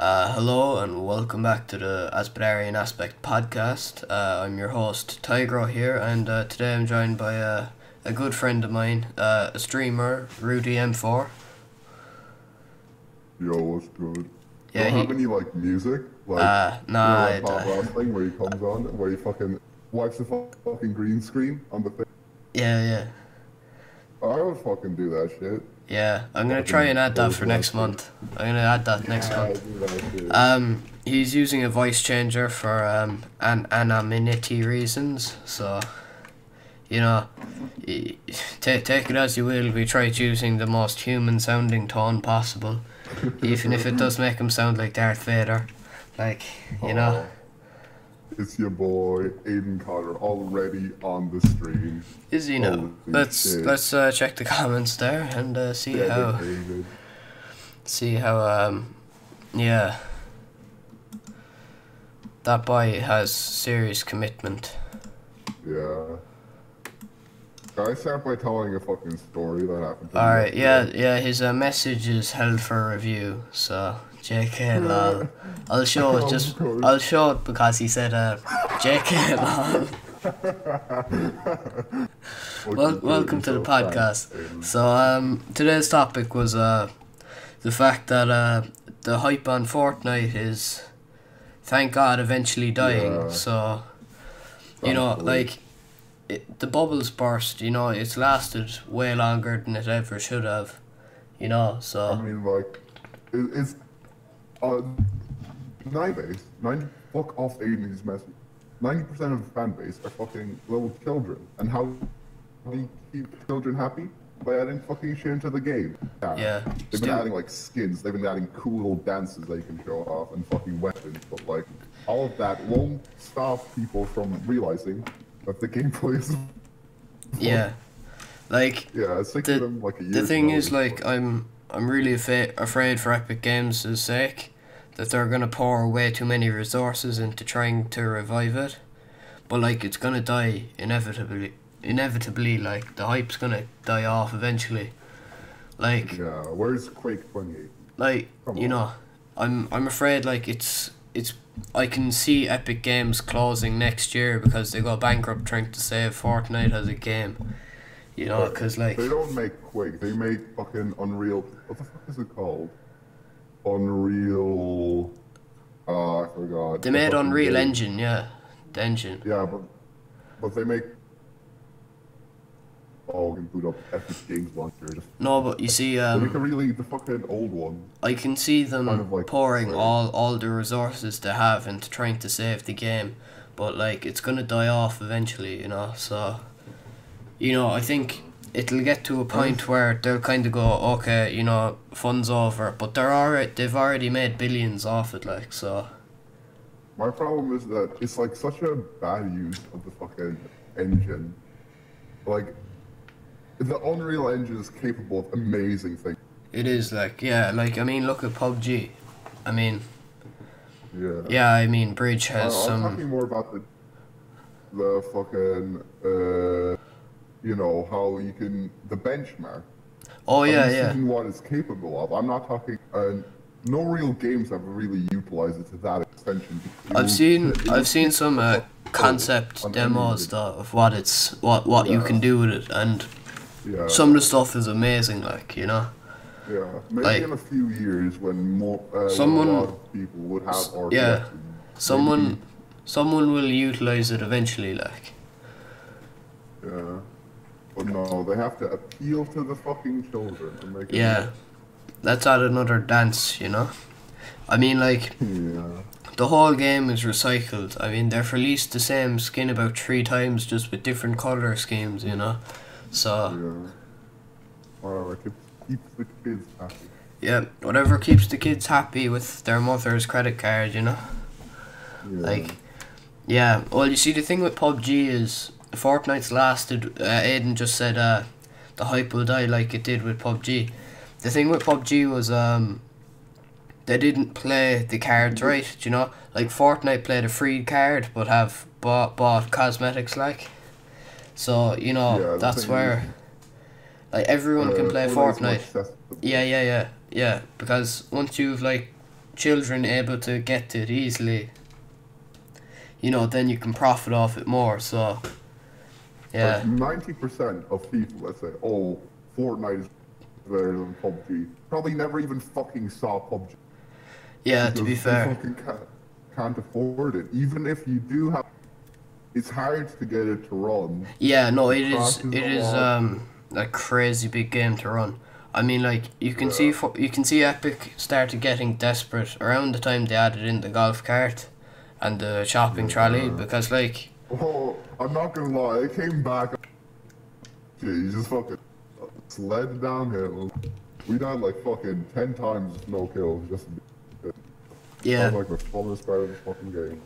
Hello and welcome back to the Azbadarian Aspect podcast. I'm your host tadhgro here, and today I'm joined by a good friend of mine, a streamer, RudyM4. Yo, what's good? Yeah, Don't have any like music, like nah, you know, that Bob Ross thing where he comes on, where he fucking wipes the fucking green screen on the thing. yeah. I would fucking do that shit. Yeah, I'm gonna try and add that for next month. I'm gonna add that next month. Do that shit. He's using a voice changer for anonymity reasons, so you know, take it as you will. We try choosing the most human sounding tone possible, even if it does make him sound like Darth Vader, like you know. It's your boy Aiden Cotter already on the stream. Is he now? Holy Let's shit. check the comments there and see Yeah, how yeah, that boy has serious commitment. Yeah. Can I start by telling a fucking story that happened to me? Alright, yesterday? yeah, his message is held for review, so JK lol. I'll show it I'll show it because he said JK lol. Welcome to the podcast. So today's topic was the fact that the hype on Fortnite is, thank God, eventually dying. Yeah. So you know, like the bubbles burst. You know, it's lasted way longer than it ever should have. You know, so I mean, like, it's 90 fuck off Aiden's message. 90% of the fan base are fucking little children, and how do you keep children happy? By adding fucking shit into the game. Yeah. They've been adding like skins, they've been adding cool little dances they can show off, and fucking weapons, but like, all of that won't stop people from realizing that the gameplay is yeah, like yeah, it's taking them like a year. the thing to is, know. like, I'm really afraid for Epic Games' sake that they're gonna pour way too many resources into trying to revive it, but like it's gonna die inevitably. Like the hype's gonna die off eventually. Like Yeah, where's Quake 28? like Come you on. know, I'm afraid like it's I can see Epic Games closing next year because they go bankrupt trying to save Fortnite as a game. You know, because like They don't make Quake, they make fucking Unreal. What the fuck is it called? Unreal. I forgot. they the made fucking Unreal game. Engine, yeah, the engine. Yeah, but they make. Oh, we can boot up Epic Games Launcher. Just, No, but you see, they make a really the fucking old one. I can see them kind of like pouring Fortnite. all the resources they have into trying to save the game, but like it's gonna die off eventually, you know. So, you know, I think it'll get to a point where they'll kind of go, okay, you know, fun's over, but they've already made billions off it, like so. My problem is that it's like such a bad use of the fucking engine. Like, the Unreal Engine is capable of amazing things. It is like, yeah, like I mean, look at PUBG. I mean, Yeah. yeah, I mean, Bridge has I'm some. talking more about the fucking you know how you can the benchmark. Oh I'm yeah, just yeah. thinking what it's capable of. I'm not talking. No real games have really utilized it to that extension. I've seen some concept on demos any- of what you Yeah. can do with it, and Yeah. some of the stuff is amazing, like you know. Yeah. Maybe like- in a few years when more Someone- when a lot of people would have RTX. Yeah, and someone will utilize it eventually, like. yeah. But no, they have to appeal to the fucking children and make it. Yeah, let's add another dance, you know. I mean, like Yeah. the whole game is recycled. I mean, they've released the same skin about 3 times, just with different color schemes, you know. So Yeah. Whatever, keep the kids happy. yeah, whatever keeps the kids happy with their mother's credit card, you know. Yeah. Like, yeah. Well, you see, the thing with PUBG is Fortnite's lasted. Aiden just said the hype will die like it did with PUBG. The thing with PUBG was they didn't play the cards right. You know, like Fortnite played a free card but have bought cosmetics, like. So you know, Yeah, the that's thing where like everyone can play Fortnite's more Fortnite. accessible. Yeah. Because once you've like children able to get to it easily, you know, then you can profit off it more. So, yeah. Like 90% of people that say, "Oh, Fortnite is better than PUBG," probably never even fucking saw PUBG. Yeah, to be Because they fair. fucking can't afford it. Even if you do have, it's hard to get it to run. Yeah, no, It it is. crashes It a is lot. a crazy big game to run. I mean, like you can Yeah. you can see Epic started getting desperate around the time they added in the golf cart and the shopping trolley, because like Oh, I'm not gonna lie, it came back. You just fucking slid downhill. We died like fucking 10 times with no kills. Just that yeah, was like the funnest part of the fucking game.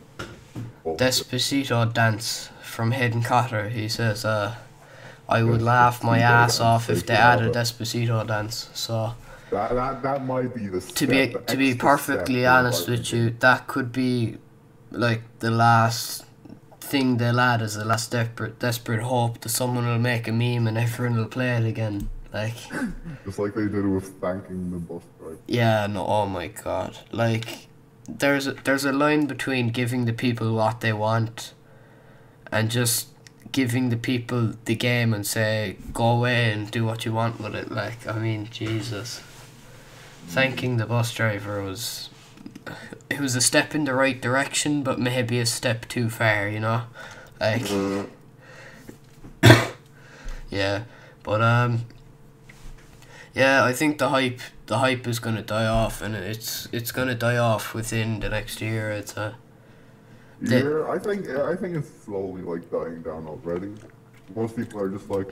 Bullshit. Despacito dance from Hayden Cotter. He says, I would laugh my Despacito ass dance, off if they taking added out Despacito dance. So that might be the to step, be the extra perfectly step honest they're with you, that could be like the last thing they'll add, is the last desperate hope that someone will make a meme and everyone will play it again. Like, just like they did with thanking the bus driver. yeah, no, oh my god. Like, there's a line between giving the people what they want and just giving the people the game and say, go away and do what you want with it. Like, I mean, Jesus. Thanking the bus driver was... It was a step in the right direction, but maybe a step too far, you know? Like... yeah. But, yeah, I think the hype is gonna die off, and it's gonna die off within the next year. It's Yeah, I think it's slowly like dying down already. Most people are just like,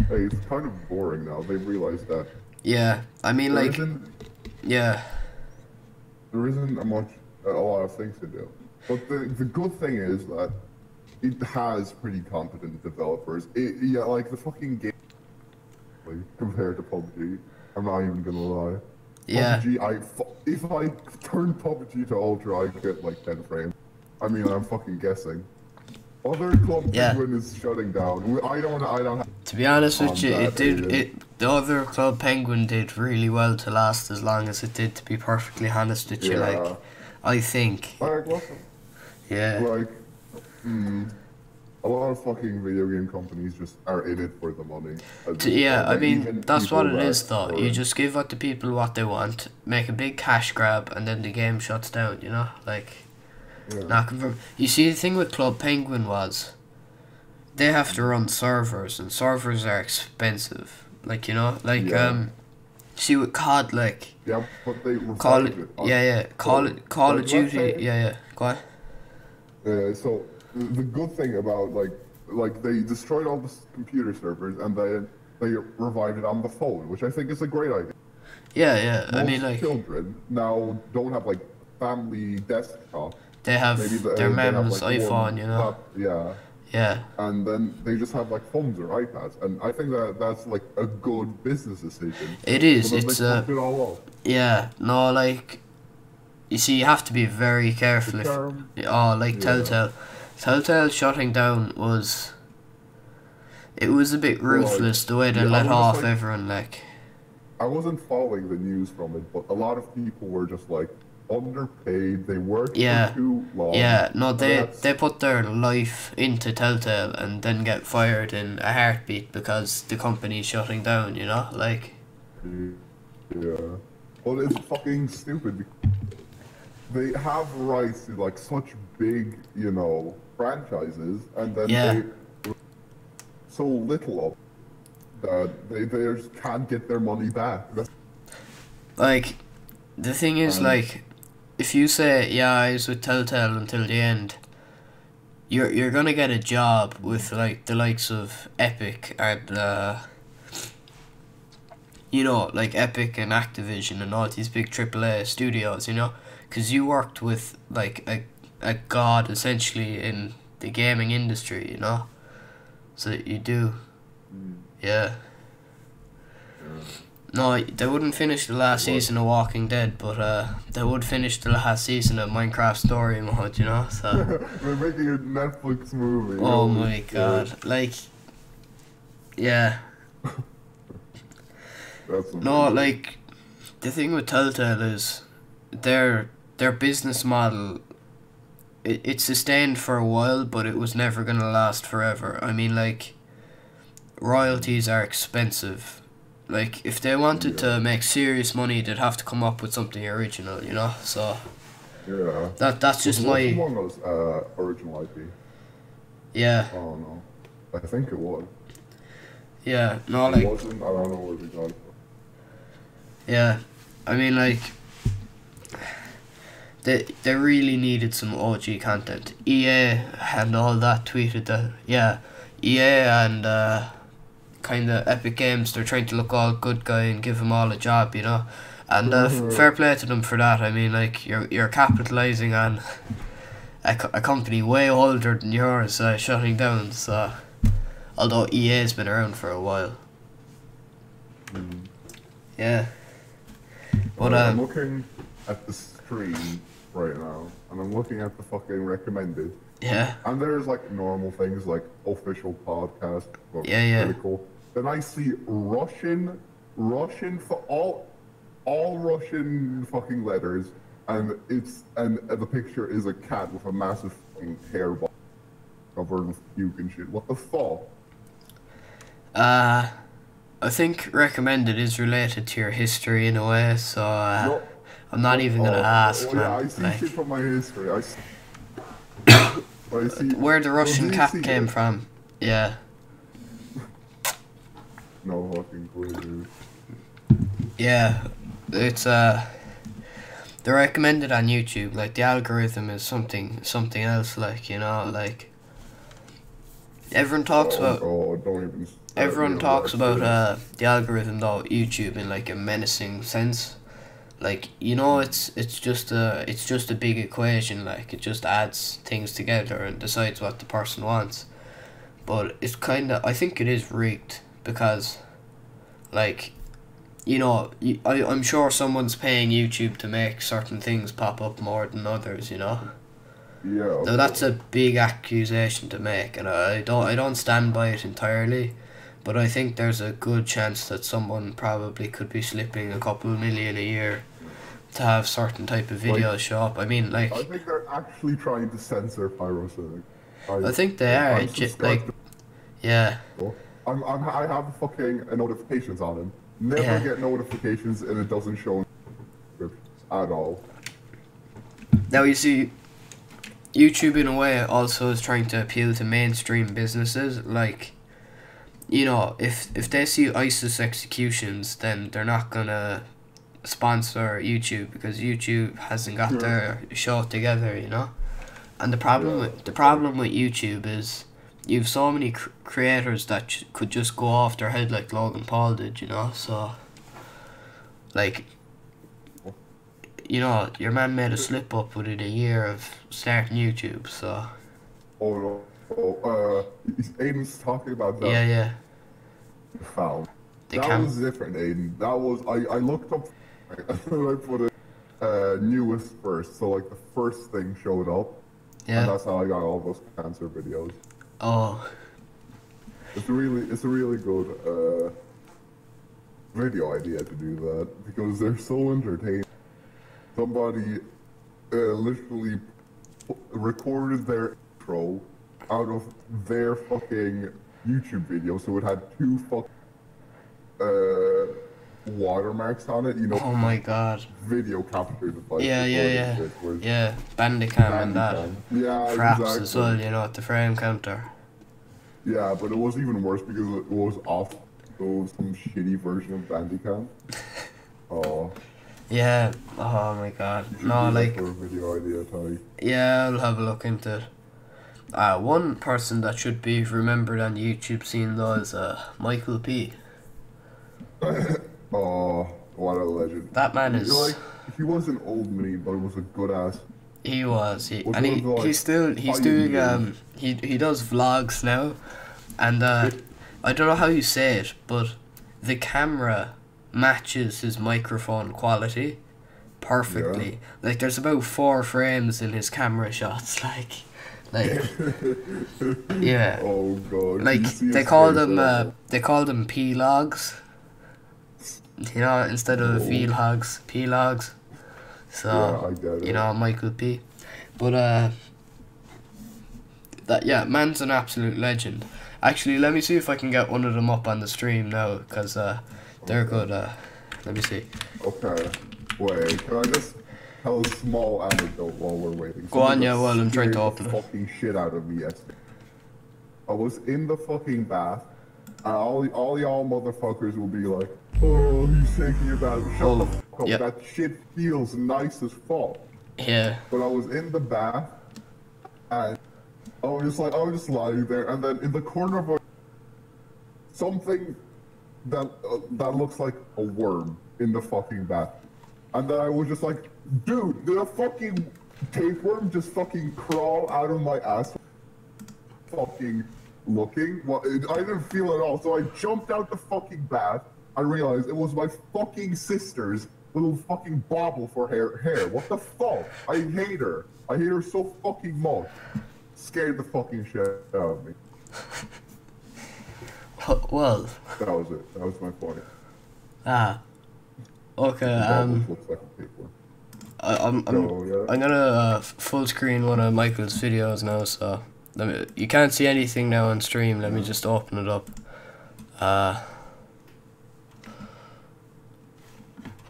hey, it's kind of boring now. They've realized that yeah. I mean, there like, isn't yeah, a lot of things to do. But the good thing is that it has pretty competent developers. Yeah, like the fucking game compared to PUBG. I'm not even gonna lie. yeah, PUBG, if I turn PUBG to Ultra, I get like 10 frames. I mean, I'm fucking guessing. Other Club yeah. Penguin is shutting down. I don't have To be honest with you, that the other Club Penguin did really well to last as long as it did, to be perfectly honest with you, like, I think. Like, Yeah. like, a lot of fucking video game companies just are in it for the money. Yeah, I mean, Even that's what people it that is though. are- You just give what the people what they want, make a big cash grab, and then the game shuts down, you know? Like, Yeah. not confirm. You see, the thing with Club Penguin was, they have to run servers, and servers are expensive. Like, you know? Like, Yeah. see with COD, like, Yeah, but they Call revived it, it. yeah, Call Like, of let's Duty, say- yeah, go on. So the good thing about like they destroyed all the computer servers and then they revived it on the phone, which I think is a great idea. Yeah, I Most mean, like, children now don't have like family desktop. they have Maybe their they have, mem's like, iPhone, one you know? yeah, Yeah. and then they just have like phones or iPads, and I think that's like a good business decision. It is, So then it's, they fucked it all up. yeah, no, like, you see, you have to be very careful if, Charm. oh, like, Yeah. Telltale. Telltale shutting down was, it was a bit ruthless, the way they yeah, I let was just off like- everyone, like, I wasn't following the news from it, but a lot of people were just like underpaid. They worked Yeah. for too long. yeah, no, and they that's- put their life into Telltale and then get fired in a heartbeat because the company's shutting down, you know, like, Yeah. Well, it's fucking stupid. They have rights to like such big, franchises, and then Yeah. they so little of that they just can't get their money back. like, the thing is, like, if you say, yeah, I was with Telltale until the end, you're gonna get a job with, like, the likes of Epic and, like Epic and Activision and all these big AAA studios, you know? Because you worked with, like, a god, essentially, in the gaming industry, you know? So you do. Yeah. No, they wouldn't finish the last season of Walking Dead, but they would finish the last season of Minecraft Story Mode, you know? So, They're making a Netflix movie. oh holy my shit. god. Like, yeah. That's No, amazing. like, the thing with Telltale is they're their business model, it sustained for a while, but it was never gonna last forever. I mean, like, royalties are expensive. Like, if they wanted to make serious money, they'd have to come up with something original, you know. So Yeah. that's just Was my Among Us original IP? yeah. Oh no, I think it was. Yeah, no, It like, wasn't. I don't know where they got it from. yeah, I mean, like, they really needed some OG content. EA and all that tweeted that, yeah, EA and kind of Epic Games, they're trying to look all good guy and give them all a job, you know, and fair play to them for that. I mean, like, you're capitalizing on a company way older than yours shutting down. So, although EA's been around for a while, yeah. But I'm looking at the stream right now, and I'm looking at the fucking recommended. yeah, And there's like normal things like official podcast, but Yeah. critical. Then I see Russian for all Russian fucking letters, and the picture is a cat with a massive fucking hairball covered with puke and shit. What the fuck? I think recommended is related to your history in a way. So No. I'm not even gonna ask, Oh, man. yeah, I see Like, shit from my history. I see where the Russian Well, cat do you see came it? from. Yeah, No fucking clue, dude. yeah. It's they're recommended on YouTube. Like, the algorithm is something else. Like, you know, like, everyone talks about. Oh, don't even. Everyone you know, talks that's about it. the algorithm though, YouTube, in like a menacing sense. Like, you know, it's just a big equation. Like, it just adds things together and decides what the person wants. But it's kind of, I think it is rigged because, like, you know, I'm sure someone's paying YouTube to make certain things pop up more than others, you know. Yeah. Now that's a big accusation to make, and I don't stand by it entirely, but I think there's a good chance that someone probably could be slipping a couple million a year to have certain type of videos show up. I mean, like, I think they're actually trying to censor pyrocenic. I think they are. I'm subscribed Like, yeah, to I have fucking notifications on him. Never Yeah. get notifications and it doesn't show at all. now you see, YouTube in a way also is trying to appeal to mainstream businesses. Like, you know, if they see ISIS executions, then they're not gonna sponsor YouTube because YouTube hasn't got their show together, you know. And the problem with YouTube is you've so many creators that could just go off their head like Logan Paul did, you know. So, like, you know, your man made a slip up within a year of starting YouTube. So Oh no. Oh, Aiden's talking about that. yeah, Found. They That can- was different, Aiden. That was I looked up and I put it newest first, so like the first thing showed up, and yeah. that's how I got all those cancer videos. Oh, It's a really good video idea to do that because they're so entertaining. Somebody literally recorded their intro out of their fucking YouTube video, so it had two fucking watermarks on it, you know. oh my God. Video capture device. Yeah, whereas yeah. Bandicam and that. Bandicam. Yeah, Fraps exactly. as well, you know, at the frame counter. Yeah, but it was even worse because it was off. It was some shitty version of Bandicam. Oh. Yeah. Oh my God. You should No, do that like, for a video idea, Ty. yeah, I'll have a look into it. One person that should be remembered on the YouTube scene though is Michael P. Oh, what a legend. That man is. Like, he wasn't old meat, but he was a good ass. He was. Was And one of the, like, he's doing he does vlogs now, and I don't know how you say it, but the camera matches his microphone quality perfectly. Like, there's about 4 frames in his camera shots. Like, yeah. Oh god. Like, You see they his called face them now. they called them P-logs. You know, instead of Oh. vlogs, P-logs. So, Yeah, I get it. you know, Michael P. But, man's an absolute legend. Actually, let me see if I can get one of them up on the stream now, because they're good. Let me see. Okay. Wait, can I just tell a small anecdote while we're waiting? Go on, Something yeah, that well, I'm trying to scared open the it. fucking shit out of me yesterday. I was in the fucking bath, and all y'all motherfuckers will be like, oh, he's taking a bath. Shut the fuck up. Yep. That shit feels nice as fuck. Yeah. But I was in the bath, and I was just lying there, and then in the corner of something that looks like a worm in the fucking bath. And then I was just like, dude, did a fucking tapeworm just fucking crawl out of my ass? Fucking looking? Well, I didn't feel it at all, so I jumped out the fucking bath and realized it was my fucking sister's little fucking bauble for hair. What the fuck? I hate her. I hate her so fucking much. Scared the fucking shit out of me. Well. That was it. That was my point. Okay, Looks like a tapeworm. I'm gonna full screen one of Michael's videos now, so you can't see anything now on stream. Let me just open it up.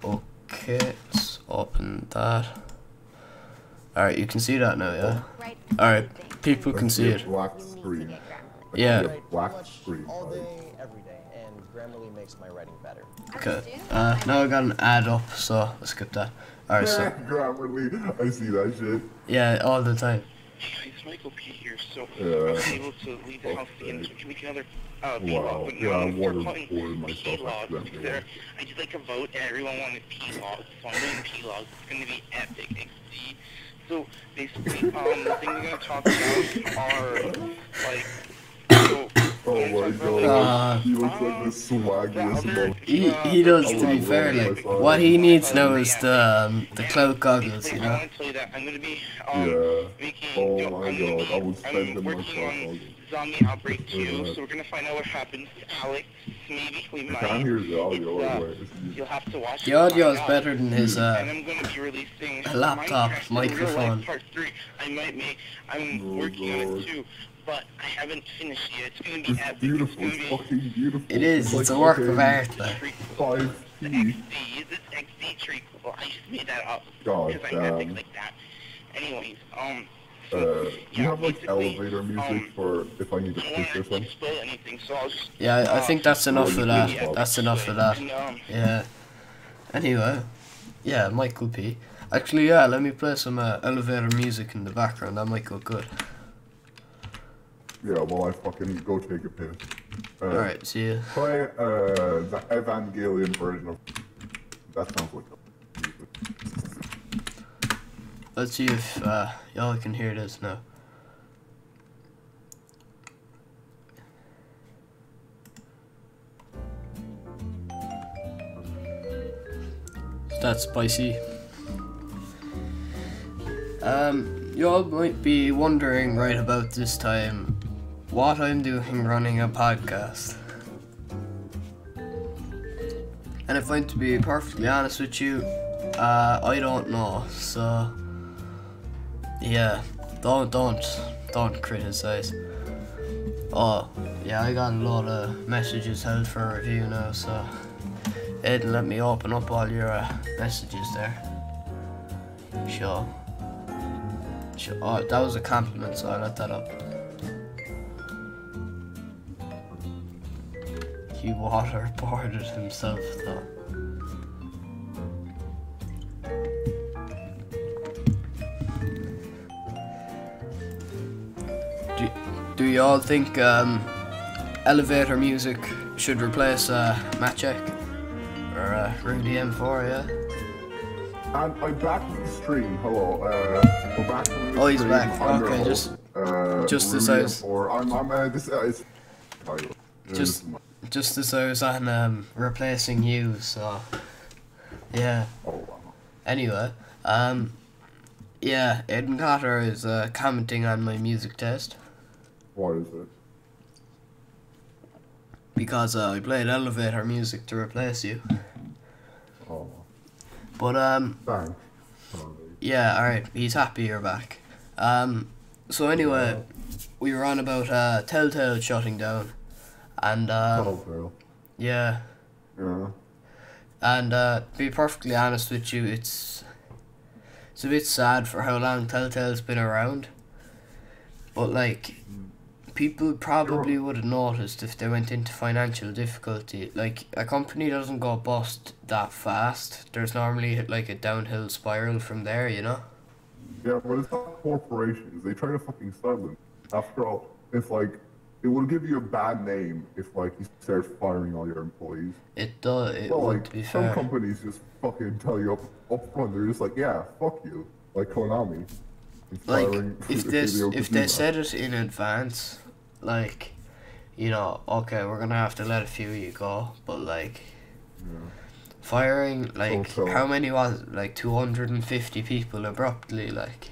Okay, let's open that. Alright, you can see that now, yeah? Alright, people can see it. Black screen. Yeah. Black screen. All day, every day, and Grammarly makes my writing better. Okay. Now I got an ad up, so let's skip that. Alright, so. Grammarly, I see that shit. Yeah, all the time. Hey, it's Michael P here, so I was able to leave the house again, so we can make another vlog, but now I'm gonna start calling P-logs, because I did like a vote and everyone wanted P-logs, so I'm doing P-logs. It's gonna be epic, XD. So basically, the thing we're gonna talk about are like, so oh my god, he looks like the swaggiest. He does, to be fair. Like, what he needs now is the cloud goggles, you know. I want to tell you that I'm gonna be making. Oh my god, I would spend I'm them working on myself. Zombie Outbreak 2, so we're gonna find out what happens to Alex. Maybe we might. I can't hear the audio. You'll have to watch. The audio is better than his and I'm gonna be releasing laptop Minecraft microphone. Part 3. I'm working on it too, but I haven't finished yet. It's gonna be epic. Beautiful, it's fucking beautiful. It is. It's a work of art. Like. 5P. This XD tree. Well, I just made that up God because I'm epic like that. Anyways, do you have like elevator music for if I need to push or something? Yeah, I think that's enough of that. That's enough of that. Yeah. Anyway, yeah, Michael P. Actually, yeah, let me play some elevator music in the background. That might go good. Yeah, well, I fucking go take a piss. Alright, see ya. Play the Evangelion version of. That sounds like music. Let's see if y'all can hear this now. That's spicy. Y'all might be wondering right about this time what I'm doing running a podcast. And if I'm to be perfectly honest with you, I don't know, so yeah, don't criticize. Oh, yeah, I got a lot of messages held for review now, so it didn't let me open up all your messages there. Sure. Oh, that was a compliment, so I let that up. He waterboarded himself, though. Do y'all think elevator music should replace Matchek or RudyM4? Yeah. And I'm back to the stream. Hello. We're back to the stream. Oh, he's back. I'm Okay, just as I was. Just as I was on replacing you, so yeah. Oh wow. Anyway, yeah, Aiden Cotter is commenting on my music test. What is it? Because I played elevator music to replace you. Oh. But Thanks. Yeah, alright, he's happy you're back. So anyway, we were on about Telltale shutting down. And Telltale. yeah. Yeah. And to be perfectly honest with you, it's a bit sad for how long Telltale's been around. But like, people probably would have noticed if they went into financial difficulty. Like, a company doesn't go bust that fast. There's normally like a downhill spiral from there, you know? Yeah, but it's not corporations. They try to fucking sell them. After all, it's like, it will give you a bad name if like you start firing all your employees. It does, it Well, would, like, to be some fair. companies just fucking tell you up front, they're just like, yeah, fuck you. Like Konami. Like, Firing if Hideo they Kojima. said it in advance, like, you know, okay, we're gonna have to let a few of you go, but like, firing, like, So- how many was it? Like 250 people abruptly, like,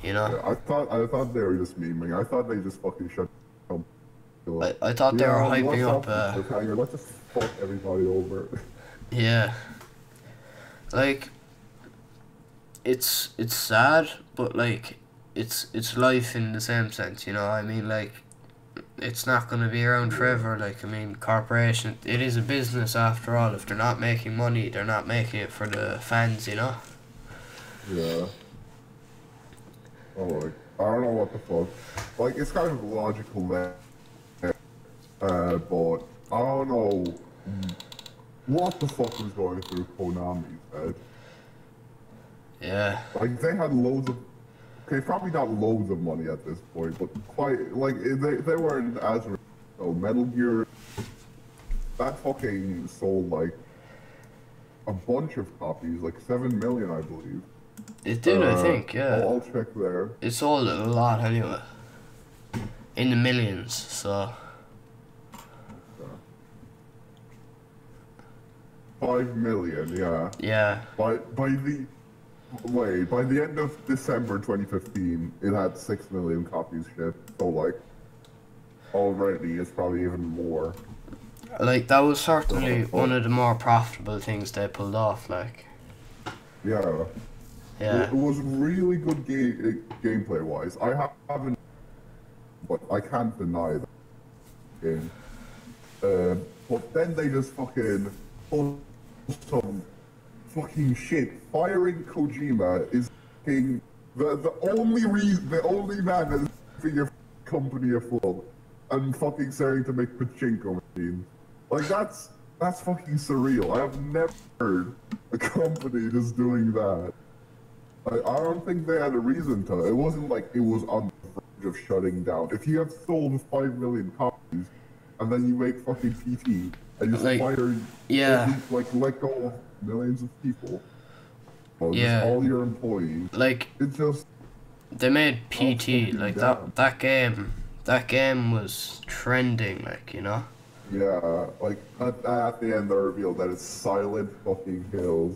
you know? Yeah, I thought they were just memeing. I thought they just fucking shut down. I thought they were hyping up, Let's just fuck everybody over. yeah. Like, it's sad, but like, it's life in the same sense, you know? I mean, like, it's not gonna be around forever. Like, I mean, corporation, it is a business after all. If they're not making money, they're not making it for the fans, you know? Yeah. Oh, like, I don't know what the fuck. Like, it's kind of logical that, but I don't know what the fuck was going through Konami's head. Yeah. Like, they had loads of, okay, probably not loads of money at this point, but quite, like, they weren't as, so Metal Gear, that fucking sold, like, a bunch of copies, like 7 million, I believe. It did, I think, yeah. I'll check there. It sold a lot anyway. In the millions, so. 5 million, yeah. Yeah. By the end of December 2015, it had 6 million copies shipped. So like, already it's probably even more. Like, that was certainly one of the more profitable things they pulled off, like. Yeah. Yeah. It was really good gameplay wise. I haven't, but I can't deny that game. But then they just fucking pulled some fucking shit. Firing Kojima is fucking the only man that's keeping your company afloat and fucking starting to make pachinko machines. Like that's fucking surreal. I have never heard a company just doing that. I don't think they had a reason to. It wasn't like it was on the verge of shutting down. If you have sold 5 million copies and then you make fucking PT and just Like, fire, yeah. like let go of millions of people, well, Yeah. just all your employees, Like, it's just they made PT, fucking like, down. that game was trending, like, you know? yeah. Like at the end they revealed that it's Silent fucking Hills.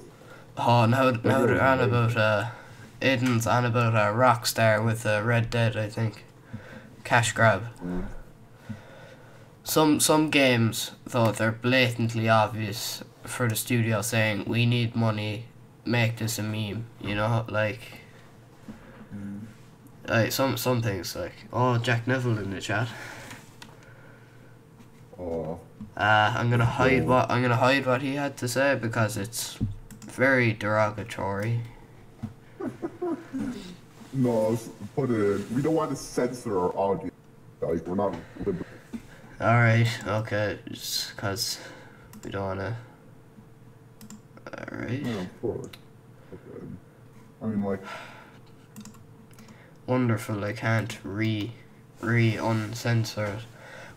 Oh, now they're on about, Aiden's on about Rockstar with Red Dead, I think. Cash grab. Some games, though, they're blatantly obvious for the studio saying, we need money, make this a meme, you know? Like, some things, like, oh, Jack Neville in the chat. Oh, I'm gonna hide what he had to say because it's very derogatory. no, put it in. We don't want to censor our audience. Like we're not liberal. Alright, okay, just cause we don't wanna. Alright. Yeah, of course. Okay. I mean, like, Wonderful, I can't uncensor it.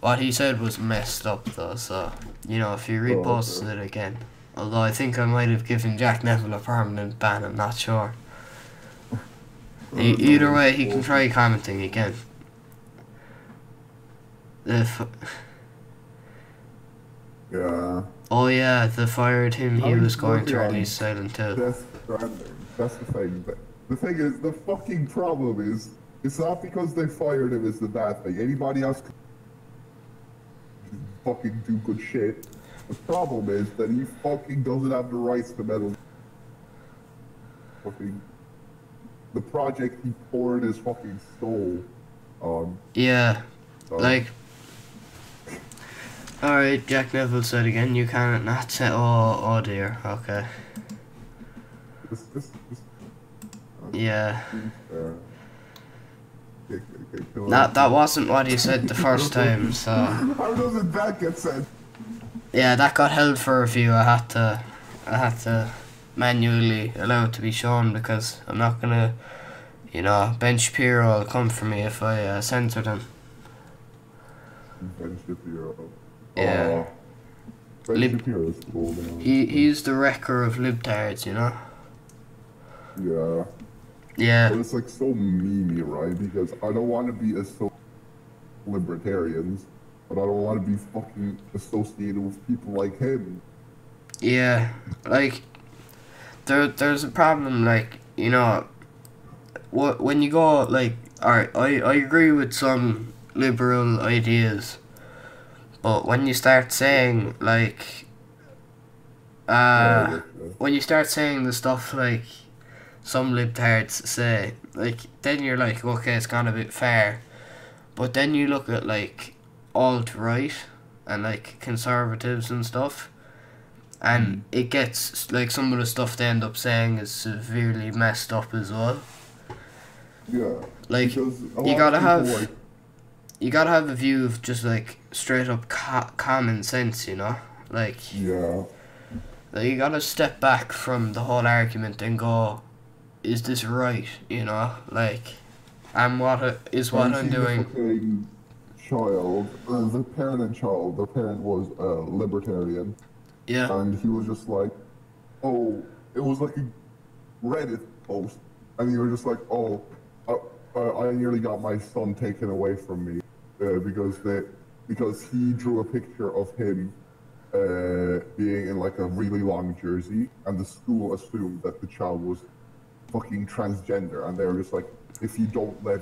What he said was messed up though, so, you know, if you reposted it again. Although I think I might have given Jack Neville a permanent ban, I'm not sure. Either way, he can try commenting again. yeah. Oh yeah, they fired him, he I mean, was going to look, release Silent Hill. Death Stranding. That's the thing. But the thing is, the fucking problem is, it's not because they fired him is the bad thing. Anybody else could fucking do good shit. The problem is that he fucking doesn't have the rights to Metal. fucking the project he poured his fucking soul on. Yeah, So, like. Alright, Jack Neville said again, you cannot not say, oh dear, okay. This, Yeah. That That wasn't what he said the first time, so. How doesn't that get said? Yeah, that got held for review. I had to manually allow it to be shown because I'm not gonna, you know, Ben Shapiro will come for me if I censored him. Ben Shapiro. Yeah. Ben Shapiro's cool, man. He's the wrecker of libtards, you know? Yeah. Yeah. But it's like so memey, right? Because I don't want to be libertarians, but I don't want to be fucking associated with people like him. Yeah. Like, there's a problem, like, you know, when you go, like, alright, I agree with some liberal ideas, but when you start saying, like, when you start saying the stuff like some libtards say, like, then you're like, okay, it's gone a bit far. But then you look at, like, alt-right and, like, conservatives and stuff, and it gets, like, some of the stuff they end up saying is severely messed up as well. Yeah. Like, you gotta have a view of just, like, straight up common sense, you know? Like, yeah. Like, you gotta step back from the whole argument and go, is this right, you know? Like, and what I'm doing. The fucking child, the parent and child, the parent was a libertarian. Yeah. And he was just like, oh, it was like a Reddit post. And he was just like, oh, I nearly got my son taken away from me because he drew a picture of him being in like a really long jersey, and the school assumed that the child was fucking transgender, and they were just like, if you don't put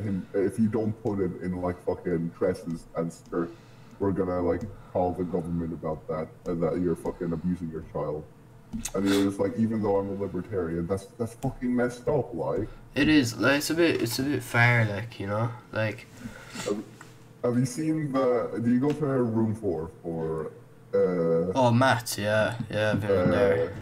him in like fucking dresses and skirts, we're gonna like call the government about that, and that you're fucking abusing your child. And he was just like, even though I'm a libertarian, that's fucking messed up, like. It is, like, it's a bit far, like, you know, like. Have you seen do you go to room 4 for oh, Matt, yeah, I've been in there.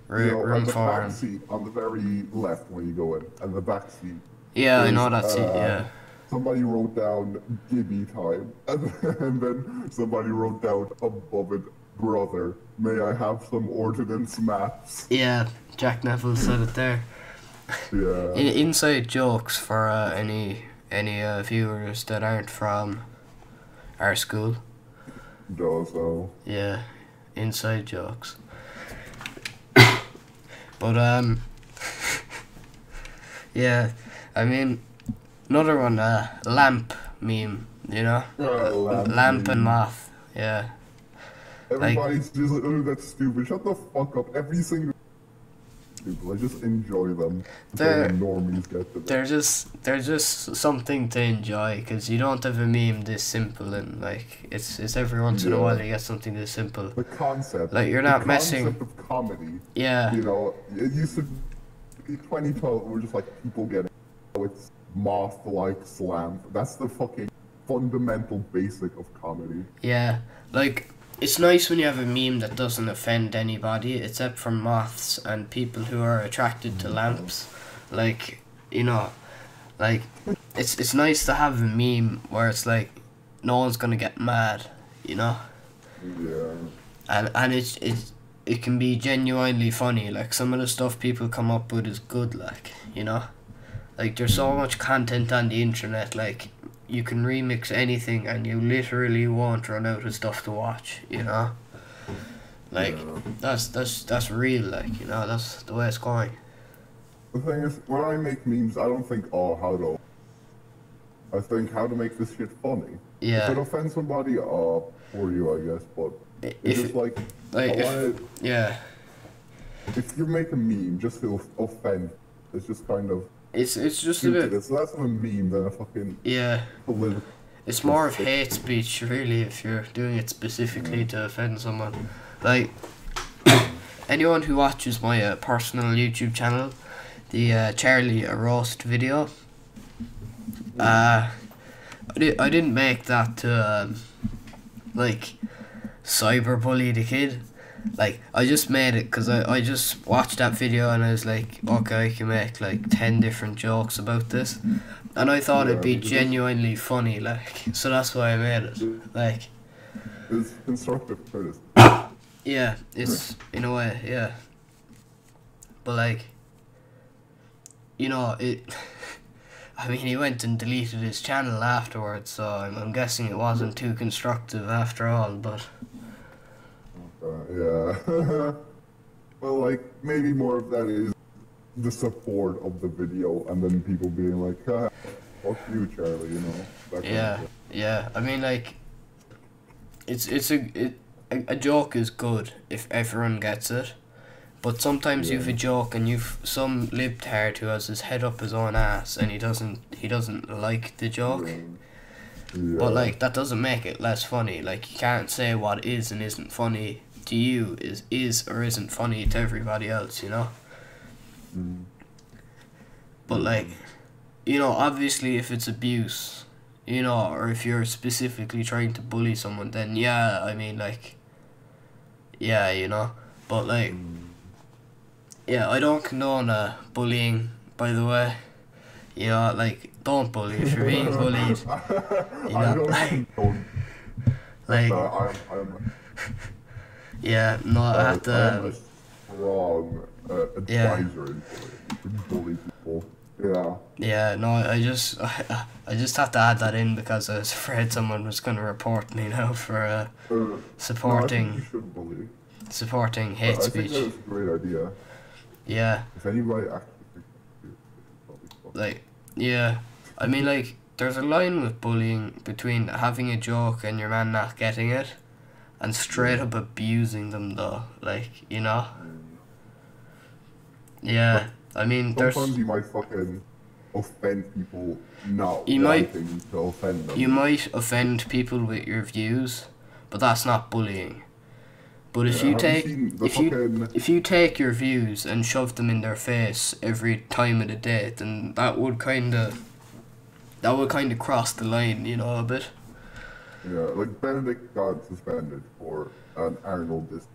Room 4. Back seat on the very left when you go in, and the back seat. Yeah, I know that seat, yeah. Somebody wrote down Gibby time, and then somebody wrote down above it, brother, may I have some ordnance maps? Yeah, Jack Neville said it there. Yeah. Inside jokes for any viewers that aren't from our school. So. Yeah, inside jokes. But yeah, I mean, another one, lamp meme, you know, lamp and moth, yeah. Everybody's just like, oh, that's stupid. Shut the fuck up. Every single people, I just enjoy them. Normies get to them. They're just something to enjoy, because you don't have a meme this simple, and like it's every once in a while you get something this simple. The concept, like you're not messing. The concept of comedy. Yeah. You know, it used to be 2012. We're just like people getting. It's moth-like slam. That's the fucking fundamental basic of comedy. Yeah, like. It's nice when you have a meme that doesn't offend anybody, except for moths and people who are attracted to lamps. Like, you know, like, it's nice to have a meme where it's like, no one's gonna get mad, you know? Yeah. And it can be genuinely funny. Like, some of the stuff people come up with is good, like, you know? Like, there's so much content on the internet, like, you can remix anything and you literally won't run out of stuff to watch, you know? Like, yeah. That's real, like, you know, that's the way it's going. The thing is, when I make memes, I don't think, oh, I think how to make this shit funny. Yeah. If it offends somebody, for you, I guess, but it's just like yeah. If you make a meme just to offend, it's just kind of... It's just stupid. a bit... It's less of a meme than a fucking... Yeah. Political... It's more of hate speech, really, if you're doing it specifically to offend someone. Like, anyone who watches my personal YouTube channel, the Charlie a roast video, I didn't make that to like cyberbully the kid. Like, I just made it because I just watched that video and I was like, okay, I can make like 10 different jokes about this, and I thought it'd be genuinely funny, like, so that's why I made it. Like, it's constructive criticism. yeah, it's in a way, yeah, but like, you know, it I mean, he went and deleted his channel afterwards, so I'm guessing it wasn't too constructive after all, but yeah. Well, like, maybe more of that is the support of the video, and then people being like, ah, fuck you, Charlie, you know? That kind of shit. yeah. I mean, like, a joke is good if everyone gets it, but sometimes you've a joke and you've some libtard who has his head up his own ass and he doesn't like the joke. Yeah. But like, that doesn't make it less funny. Like, you can't say what is and isn't funny to you is or isn't funny to everybody else, you know? But like, you know, obviously if it's abuse, you know, or if you're specifically trying to bully someone, then yeah, I mean, like, yeah, you know? But like, yeah, I don't condone bullying, by the way. You know, like, don't bully if you're being bullied. You know, like, yeah, no, I have to. I'm a strong advisor in bully people. Yeah. Yeah, no, I just had to add that in because I was afraid someone was going to report me now for supporting supporting hate I speech. think that was a great idea. Yeah. If anybody actually thinks Like, yeah, I mean, like, there's a line with bullying between having a joke and your man not getting it, and straight up abusing them, though. Like, you know. Yeah, I mean, sometimes you might fucking offend people not You wanting to offend them. You might offend people with your views, but that's not bullying. But if if you take your views and shove them in their face every time of the day, then that would kind of cross the line, you know, a bit. Yeah, like Benedict got suspended for an Arnold dis.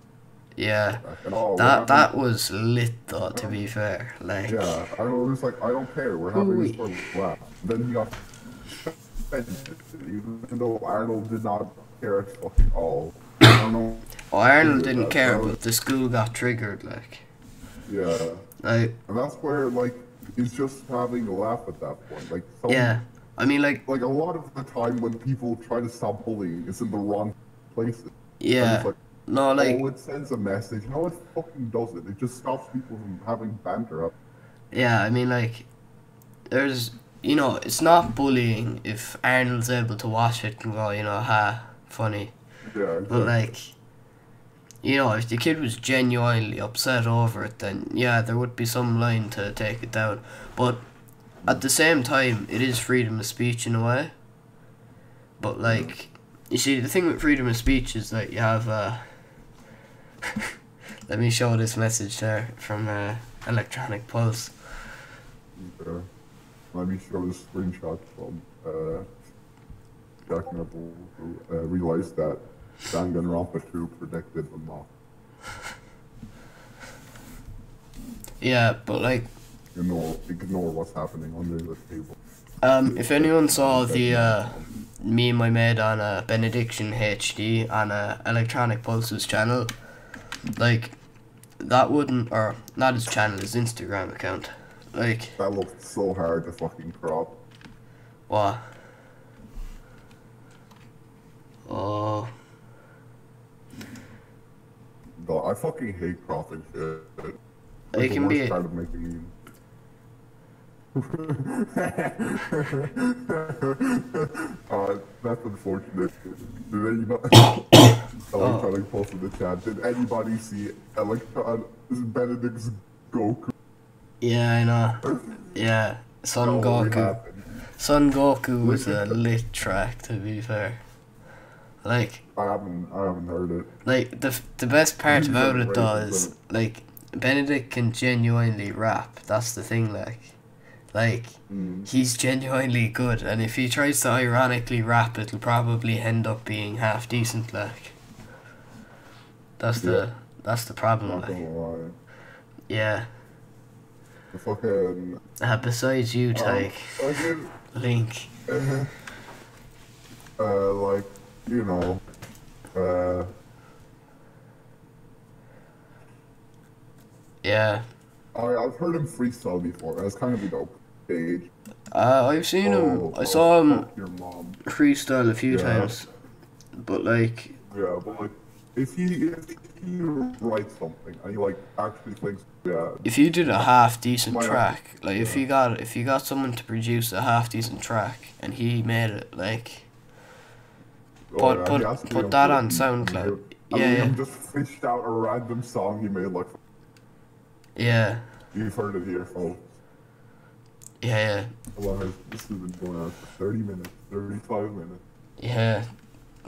Yeah, that was lit though. To be fair, like. Yeah, Arnold was like, I don't care. We're having this for a laugh. Then he got suspended, even though Arnold did not care at fucking all. I don't know. Oh, Arnold didn't care, but the school got triggered, like. Yeah. Like. And that's where, like, he's just having a laugh at that point. Like, yeah, I mean, like a lot of the time when people try to stop bullying, it's in the wrong places. Yeah. Like, no, like. Oh, it sends a message. No, it fucking doesn't. It just stops people from having banter up. Yeah, I mean, like, there's, you know, it's not bullying if Arnold's able to watch it and go, you know, ha, funny. Yeah, exactly. But like, you know, if the kid was genuinely upset over it, then yeah, there would be some line to take it down. But at the same time, it is freedom of speech in a way. But like, you see, the thing with freedom of speech is that you have let me show this message there from Electronic Pulse. Okay. Let me show the screenshot from Jack Neville, who realized that Danganronpa 2 predicted the mock. Yeah, but like, ignore what's happening under the table. If anyone saw the meme I made on Benediction HD on Electronic Pulse's channel, like, that wouldn't, or not his channel, his Instagram account, like. That looked so hard to fucking crop. What? Oh. I fucking hate cropping shit. It can be. Kind of making me. That's unfortunate. Did anybody? Electronic Pulse in the chat. Did anybody see Benedict's Goku? Yeah, I know. Yeah, Son Goku. Son Goku was a lit track, to be fair. Like, I haven't heard it. like the best part He's about it though underrated, is isn't like Benedict can genuinely rap. That's the thing. Like he's genuinely good, and if he tries to ironically rap, it'll probably end up being half decent. Like, that's the problem. Not Like, gonna lie. yeah. The fucking Besides you, Tyke, fucking Link. like, you know, Yeah. I've heard him freestyle before. That's kind of a dope stage. I've seen him. I saw him Fuck your mom. freestyle a few Yeah. times, but like, Yeah, but like, if he writes something and he like actually thinks, yeah, if you did a half decent Might- track, like if you got someone to produce a half decent track and he made it, like, oh, yeah, he has to be put able that to- on SoundCloud. I Yeah, mean, yeah, I'm just fished out a random song he made. Like, yeah, you've heard it here, folks. yeah, Well, this has been going on for 30 minutes, 35 minutes. yeah.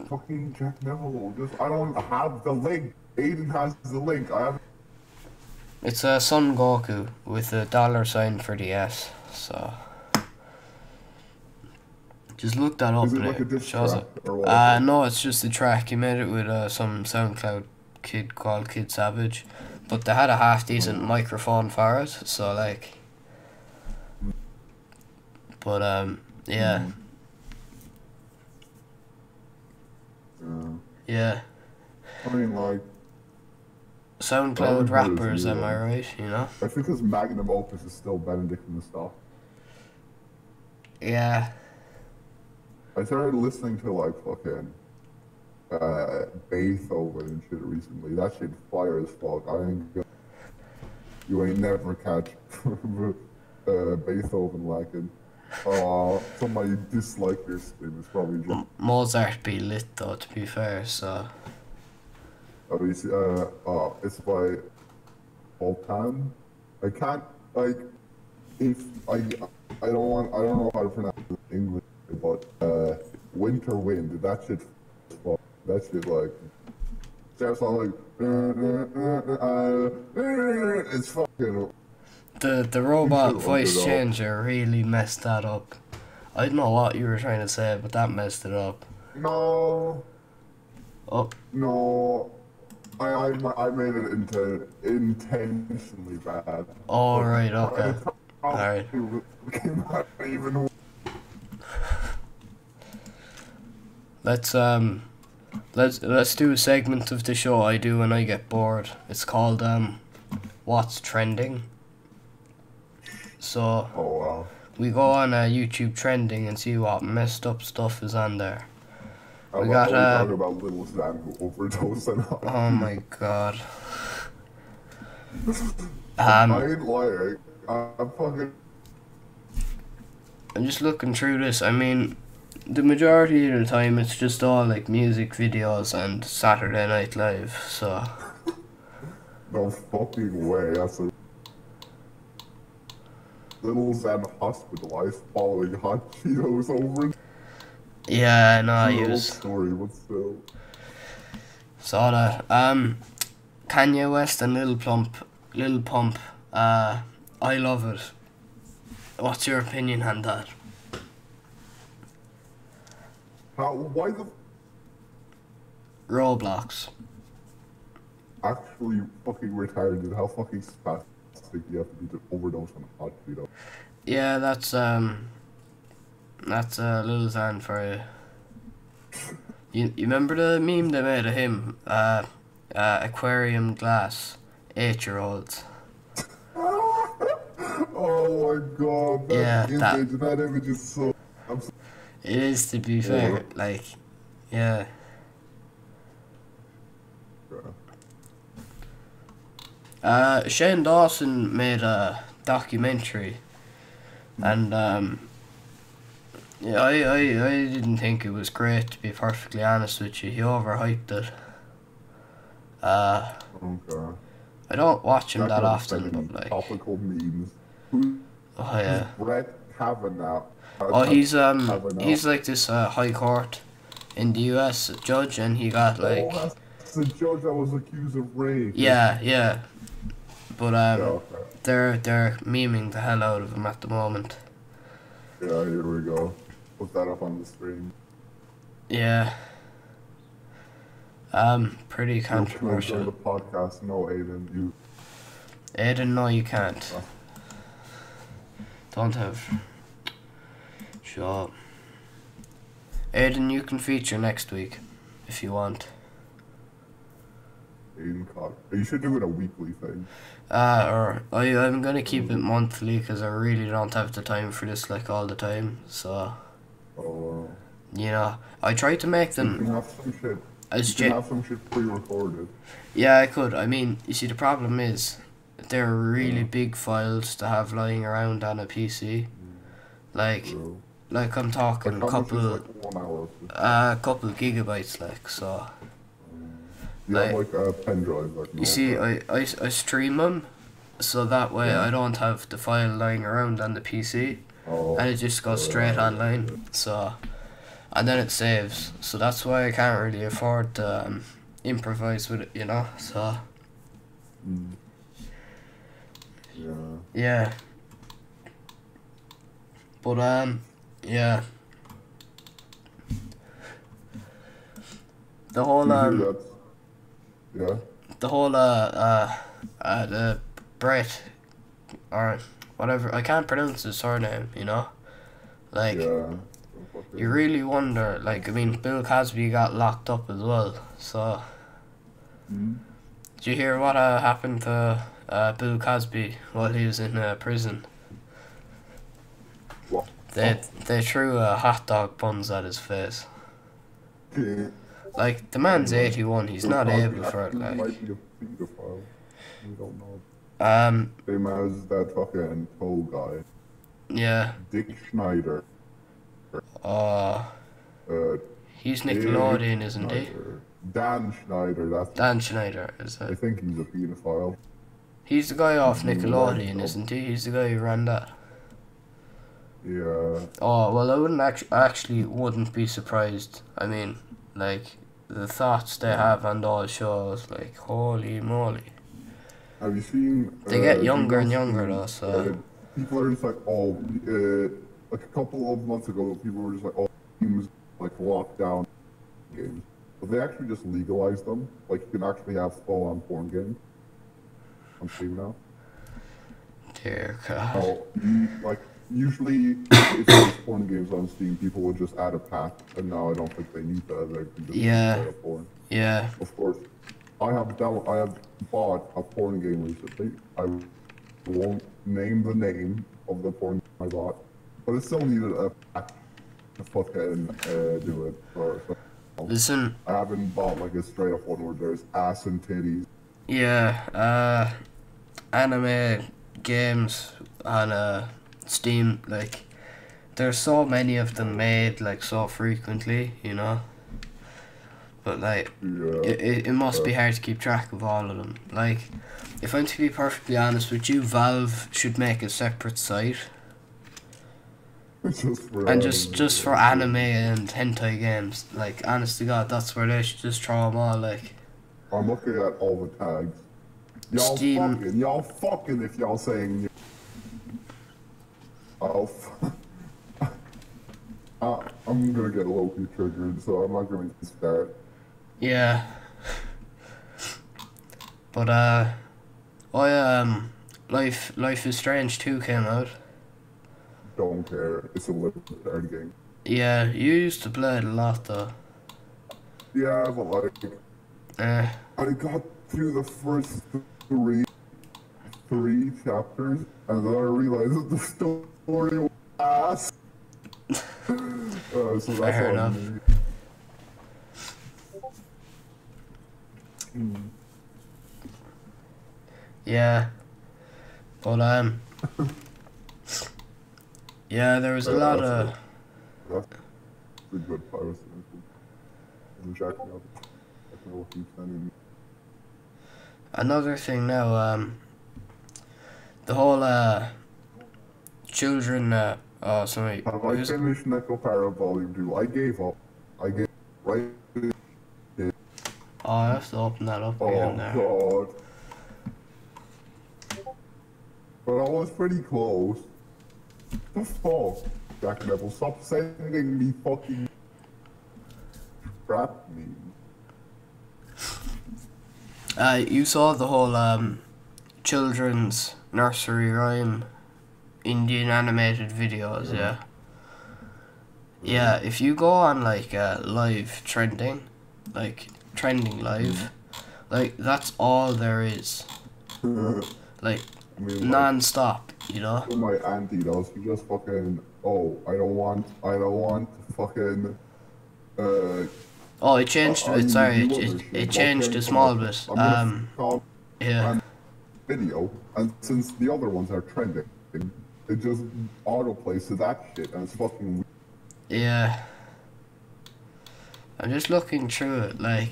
Fucking Jack Neville, just I don't have the link. Aiden has the link. I have. It's a Son Goku with a $sign for the S. So just look that up. Is it and like a it diss shows track it. or what? No, it's just a track. He made it with some SoundCloud kid called Kid Savage, but they had a half decent microphone for it. So like, but yeah, yeah. I mean, like, SoundCloud I haven't heard rappers, his am new I one. right? You know? I think his magnum opus is still Benedict and the stuff. Yeah. I started listening to like fucking Beethoven and shit recently. That shit fire as fuck. You ain't never catch Beethoven lacking. Somebody dislike your spin is probably just. Mozart be lit though, to be fair. So It's by Voltan. I can't like if I don't know how to pronounce it in English, but Winter Wind. That shit, that shit like. Sounds like it's fucking. the robot look voice it up. changer really messed that up. I don't know what you were trying to say, but that messed it up. No, Oh, no. I made it into intentionally bad. all right, okay. All Alright. Even Let's do a segment of the show I do when I get bored. It's called What's Trending. So oh wow. we go on YouTube Trending and see what messed up stuff is on there. I We love got, how we talk about Little Sam who overdosed and all. Oh my god. I ain't lying. I'm fucking. I'm just looking through this. I mean, the majority of the time it's just all like music videos and Saturday Night Live. So No fucking way. That's a. Little Sam hospitalized following hot Cheetos over. yeah, no, It's he an old was. story, but still. Saw that. Kanye West and Lil Pump. I love it. What's your opinion on that? Why the Roblox. actually fucking retarded? How fucking spastic do you have to be to overdose on hot Cheetos? Yeah, that's Lil Xan for you. You remember the meme they made of him? Aquarium glass, 8-year-olds. Oh my god, Yeah, that image is so. I'm so It is, to be fair. Like, yeah. Shane Dawson made a documentary, and yeah, I didn't think it was great, to be perfectly honest with you. He overhyped it. okay. I don't watch him Not that gonna often, send but any like, topical memes. Who oh yeah. Brett Kavanaugh? Oh, he's Kavanaugh. like this high court in the US, a judge, and he got like. Oh, that's the judge that was accused of rape. Yeah. But okay. they're memeing the hell out of him at the moment. Yeah, here we go. Put that up on the screen. Yeah. Pretty controversial. The podcast, no, Aiden, you. Aiden, no, you can't. Don't have. Sure. Aiden, you can feature next week if you want. Aiden Cock. You should do it a weekly thing. I'm gonna keep it monthly because I really don't have the time for this like all the time. So. Oh. You know, I try to make them. You can have some shit. As you can have some shit pre-recorded. Yeah, I could. I mean, you see, the problem is they're really big files to have lying around on a PC. Like I'm talking like couple, like 1 hour. Couple gigabytes, like so. You have like a pen drive, like. You see, I stream them, so that way I don't have the file lying around on the PC, and it just goes straight online. So, and then it saves. So that's why I can't really afford to improvise with it, you know. So. Yeah. Yeah. But yeah. The whole Yeah. The whole the Brett or whatever, I can't pronounce his surname, you know? Like you really wonder, like, I mean, Bill Cosby got locked up as well, so did you hear what happened to Bill Cosby while he was in prison? What? They threw hot dog buns at his face. Yeah. Like, the man's 81, he's not able for it, like. Might be a pedophile. We don't know. Same as that fucking toe guy. Yeah. Dick Schneider. He's Nickelodeon, isn't he? Dan Schneider, that's... Dan Schneider, is it? I think he's a pedophile. He's the guy off Nickelodeon, isn't he? He's the guy who ran that. Yeah. Oh, well, I actually wouldn't be surprised. I mean, like, the thoughts they have on those shows, like, holy moly. Have you seen... They get younger and younger, though, so... people are just like, like a couple of months ago, people were just like, games, like, lockdown games. But they actually just legalized them. Like, you can actually have full-on porn games on Steam now. Dear God. Like, usually, if there's porn games on Steam, people would just add a pack, and now I don't think they need that. They can just add a porn. Yeah. Of course, I have bought a porn game recently. I won't name the name of the porn game I bought, but it still needed a pack to fucking do it. So, listen. I haven't bought like a straight up one where there's ass and titties. Yeah. Anime games on Steam, like, there's so many of them made, like, so frequently, you know? But, like, it must be hard to keep track of all of them. Like, if I'm to be perfectly honest with you, Valve should make a separate site. just for anime and hentai games. Like, honest to God, that's where they should just throw them all, like. I'm looking at all the tags. Y'all fucking if y'all saying... I'm gonna get low-key triggered, so I'm not gonna start. Yeah. But, Life is Strange 2 came out. Don't care. It's a limited game. Yeah, you used to play it a lot, though. Yeah, but like... I got through the first three chapters, and then I realized that the story was ass. So that's fair enough. Yeah, but yeah, there was a lot of. That's a good piracy. I'm checking out. Another thing now, the whole children. Oh, sorry. Have I finished Necropara Volume 2? I gave up. right? Oh, I have to open that up Oh again there. god. But I was pretty close. The fuck? Jack Neville, stop sending me fucking crap memes. You saw the whole children's nursery rhyme Indian animated videos, yeah? Yeah, if you go on like live trending, like trending live, like that's all there is. Like I mean, non-stop, you know? my auntie does, she just fucking, oh, I don't want fucking, Oh, it changed. I Sorry, mean, it changed a small bit. Yeah. video, and since the other ones are trending, it just autoplays to that shit, and it's fucking weird. Yeah. I'm just looking through it. Like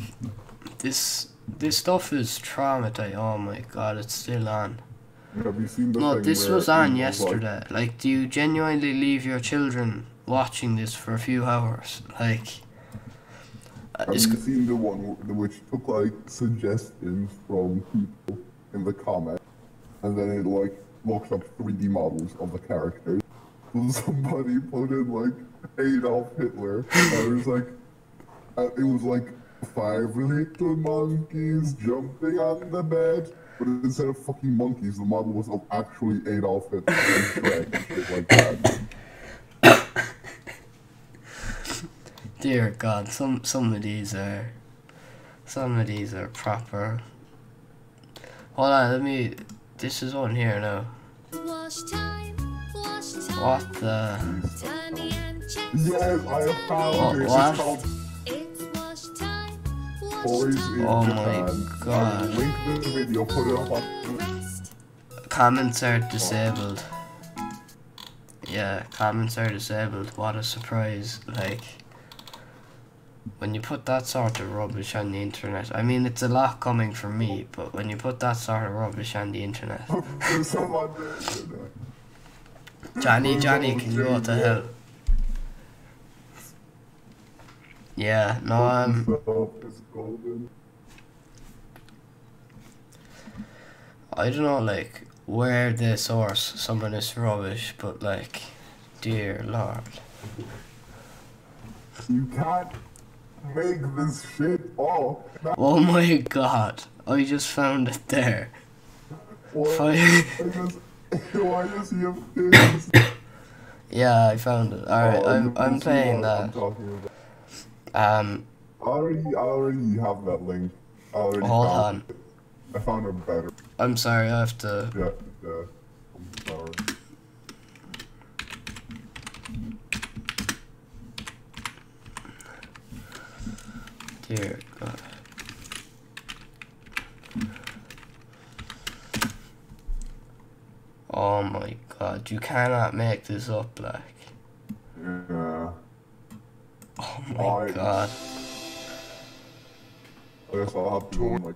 this stuff is traumatizing. Oh my god, it's still on. Have you seen the No, thing this where was on it yesterday. Like, do you genuinely leave your children watching this for a few hours? Like, Have you seen the one which took like suggestions from people in the comments, and then it like looks up 3D models of the characters? So somebody put in like Adolf Hitler, and it was like 5 little monkeys jumping on the bed, but instead of fucking monkeys, the model was of actually Adolf Hitler and Shrek and shit like that. dear God, some of these are proper. Hold on, this is on here now. What the? Yes, I have found it. What? It's called Toys in Oh Japan. my god. Link the video, put it up on. Comments are disabled. Yeah, comments are disabled. What a surprise. Like, when you put that sort of rubbish on the internet, I mean, it's a lot coming from me, but when you put that sort of rubbish on the internet. There's some on the internet. Johnny, can you go to hell? Yeah, no, It's golden. I don't know, like, where they source some of this rubbish, but, like, dear Lord. You can't make this shit up. Oh my god, I just found it there. What? Fi- I just see a face. Yeah, I found it. Alright, Oh, I'm playing I'm that. talking about. Um, I already have that link. hold found on. it. I found a better. I'm sorry, I have to. Yeah. I'm sorry. Dear God. Oh my god, you cannot make this up, like. Yeah. Oh my god. I guess I'll have to go like.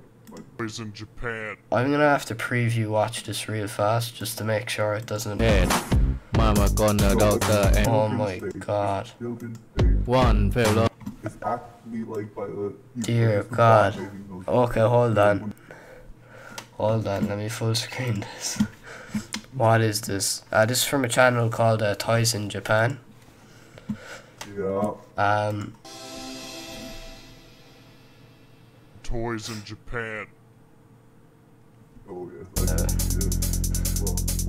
Toys in Japan. I'm gonna have to preview watch this real fast just to make sure it doesn't. Mama gonna doctor and Oh my god. one fell off. It's actually like by the. Dear God. Okay, hold on. Hold on, let me full screen this. What is this? This is from a channel called Toys in Japan. Yeah. Toys in Japan. Oh yes.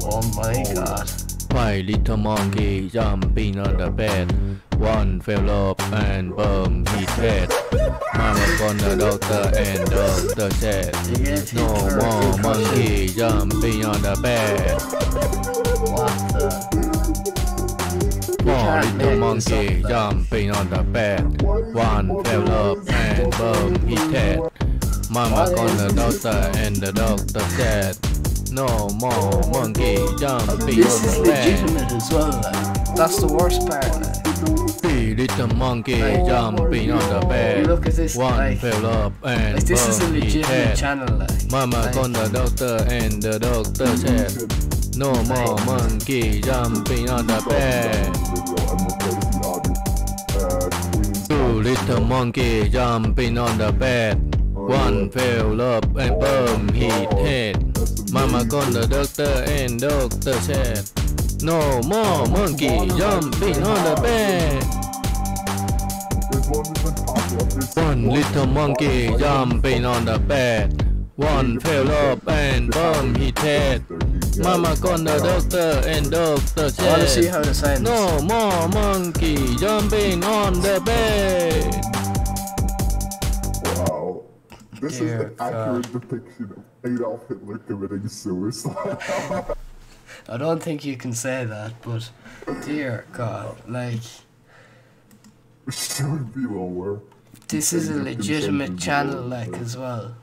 Oh my god. 5 little monkey jumping on the bed. One fell off and burned his head. Mama gonna doctor and doctor said, no more monkey jumping on the bed. What the? 4 little monkey jumping on the bed. One fell off and burned his head. Mama gonna doctor and the doctor said, no more monkey jumping This on is the bed. legitimate as well, like. That's the worst part, like. 3 little monkey jumping on the bed. You look at this, One like, fell off and like this is a burned his legitimate head. channel, like. Mama like, called the doctor and the doctor said, no more monkey jumping on the bed. 2 little monkey jumping on the bed. One fell up and boom, hit head. Mama called the doctor and doctor said, no more monkey jumping on the bed. One little monkey jumping on the bed. One fell up and boom, hit head. Mama called the doctor and doctor I want to see said, how this ends. no more monkey jumping on the bed. Wow. This Dear is the accurate God. depiction of Adolf Hitler committing suicide. I don't think you can say that, but dear God, like, Should be lower. this is a legitimate channel, like, as well.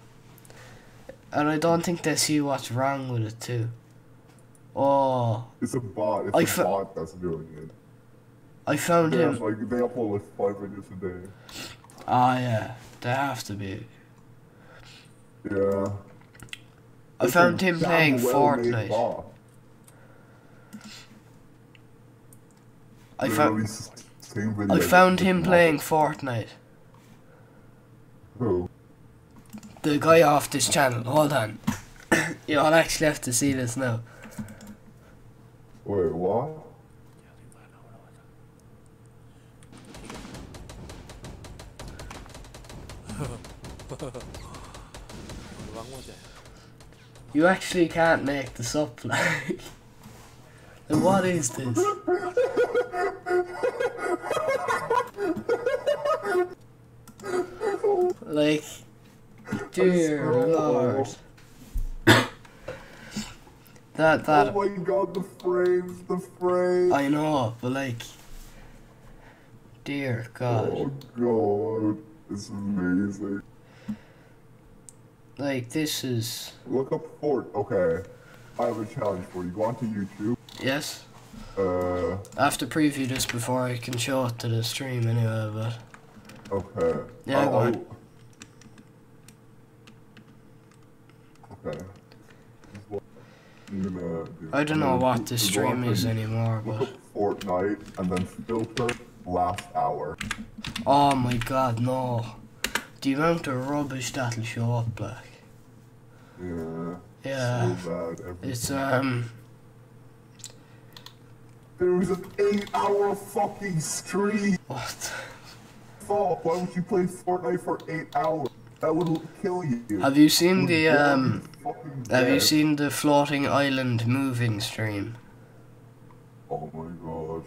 And I don't think they see what's wrong with it, too. Oh, It's a bot. I It's a fa- bot that's doing it. I found They have, him. like, they upload like 5 videos a day. Ah, yeah, they have to be. Yeah. I It's found a him damn playing well-made Fortnite. bot. I They found release the same video him with playing Fortnite. Who? The guy off this channel. Hold on. You'll actually have to see this now. Wait, what? You actually can't make this up, like. Like, what is this? Like, dear Lord. That Oh my god, the frames. I know, but like, dear God. Oh god, this is amazing. Like, this is, Look up Okay, I have a challenge for you. Go onto YouTube. yes. Uh, I have to preview this before I can show it to the stream anyway, but okay. Yeah, go on. Okay. This is what I'm gonna do. I don't know what the Go stream onto is YouTube, anymore, Look but up Fortnite and then filter last hour. oh my God, no. The amount of rubbish that'll show up, like. Yeah. Yeah. So bad. Every It's There was an 8-hour fucking stream. what? Fuck, why would you play Fortnite for 8 hours? That would kill you. Have you seen the Fucking have you dead. seen the floating island moving stream? Oh my god.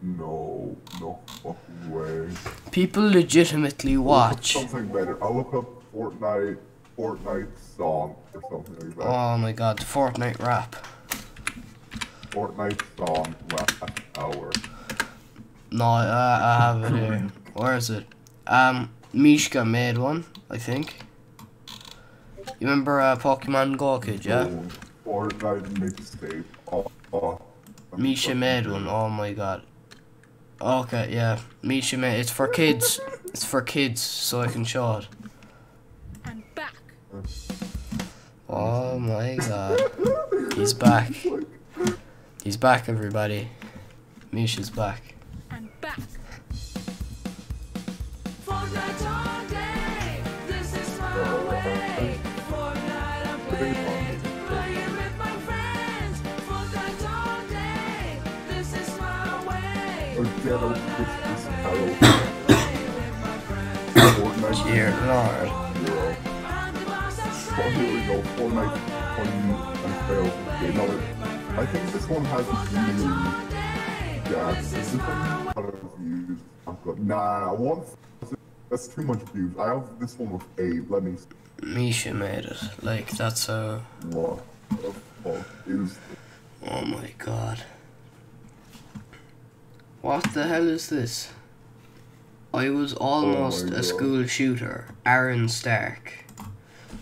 No. No fucking way. People legitimately watch. Something better. I'll look up Fortnite song or something like that. Oh my God, the Fortnite rap. Fortnite song last hour. No, I have it here. Where is it? Mishka made one, I think. You remember Pokemon Go Kid, yeah? Fortnite mixtape. Misha made one, oh my God. Okay, yeah. Misha made it's for kids. It's for kids, so I can show it. I'm back. Oh my God. He's back. He's back, everybody. Misha's back. I'm back. Fortnite all day. This is my way. Fortnite I'm playing. Playing with my friends. Fortnite all day. This is my way. Fortnite. Dear Lord. I'm the boss of Oh, here we go. Fortnite 20 and fails. Okay, no, I think this one has really. Yeah, this one has a lot of views. I've got nah, one. That's too much views. I have this one with 8. Let me see. Misha made it. Like, that's a... What the fuck is this? Oh my God. What the hell is this? I was almost my a God. school shooter. Aaron Stark.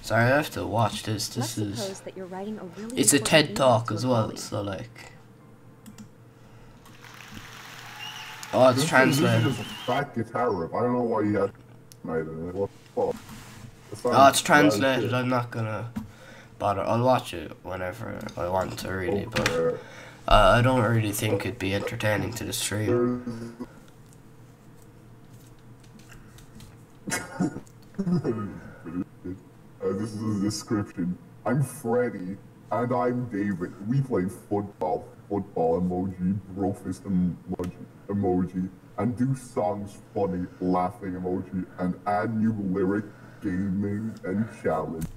Sorry, I have to watch this. This Let's is... suppose that you're writing a really It's a important TED email Talk to as a well, colleague. so like... Oh, it's This translated. is a fat guitar riff. I don't know why you had Fortnite in it. What the fuck? Oh, it's translated. I'm not gonna bother. I'll watch it whenever I want to, really, but Okay. I don't really think it'd be entertaining to the stream. This is a description. I'm Freddy, and I'm David. We play football emoji, bro fist emoji, and do songs funny, laughing emoji, and add new lyric, gaming, and challenge.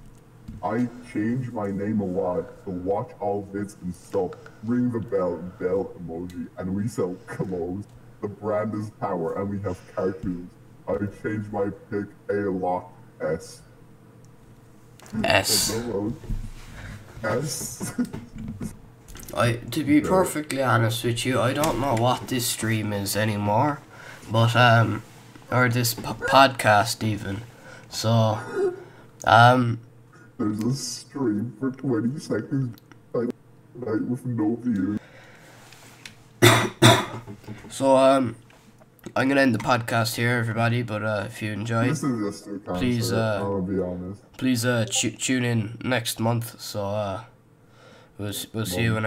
I change my name a lot, so watch all vids and stuff. Ring the bell emoji, and we sell clothes. The brand is power, and we have cartoons. I change my pick a lot. S. S. S. To be perfectly honest with you, I don't know what this stream is anymore, but or this podcast even. So, There's a stream for 20 seconds night with no views. So I'm gonna end the podcast here, everybody. But if you enjoyed, This is just a concert, please I'll be honest. please tune in next month. So we'll see you when.